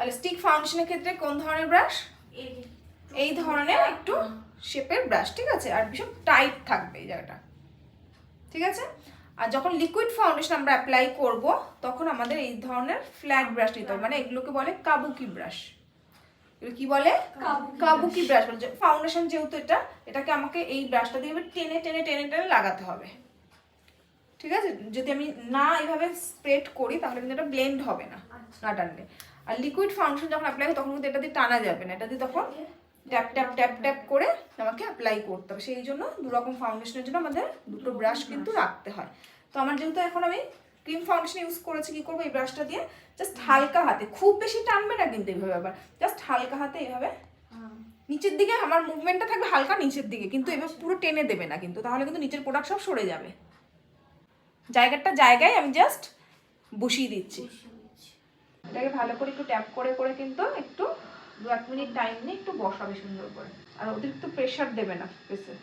তাহলে স্টিক ফাউন্ডেশনের ক্ষেত্রে কোন ধরনের ব্রাশ? এই ধরনের একটু শেপের ব্রাশ, ঠিক আছে? আর ভীষণ টাইট থাকবে এই জায়গাটা, ঠিক আছে? আর যখন লিকুইড ফাউন্ডেশন আমরা অ্যাপ্লাই করব তখন আমাদের এই ধরনের ফ্ল্যাট ব্রাশ নিতে হবে, মানে এগুলোকে বলে কাবুকি ব্রাশ। এগুলো কি বলে? কাবুকি ব্রাশ বলে। ফাউন্ডেশন যেহেতু এটাকে আমাকে এই ব্রাশটা দিয়ে টেনে টেনে টেনে টেনে লাগাতে হবে, ঠিক আছে? যদি আমি না এইভাবে স্প্রেড করি তাহলে কিন্তু এটা ব্লেন্ড হবে না, না টানলে। আর লিকুইড ফাউন্ডেশন যখন অ্যাপ্লাই তখন কিন্তু এটা দিয়ে টানা যাবে না, এটা দিয়ে তখন ট্যাপ ট্যাপ ট্যাপ ট্যাপ করে আমাকে অ্যাপ্লাই করতে হবে। সেই জন্য দুরকম ফাউন্ডেশনের জন্য আমাদের দুটো ব্রাশ কিন্তু রাখতে হয়। তো আমার যেহেতু এখন আমি ক্রিম ফাউন্ডেশন ইউজ করেছি, কি করবো এই ব্রাশটা দিয়ে জাস্ট হালকা হাতে, খুব বেশি টানবে না কিন্তু এইভাবে, আবার জাস্ট হালকা হাতে এইভাবে নিচের দিকে আমার মুভমেন্টটা থাকবে হালকা নিচের দিকে, কিন্তু এবার পুরো টেনে দেবে না কিন্তু, তাহলে কিন্তু নিচের প্রোডাক্ট সব সরে যাবে। জায়গায় আমি জাস্ট বসিয়ে দিচ্ছি। এটাকে ভালো করে একটু ট্যাপ করে করে কিন্তু একটু 2-1 মিনিট টাইম নিয়ে একটু বসাবে সুন্দর করে, আর অতিরিক্ত প্রেশার দেবে না ফেসে।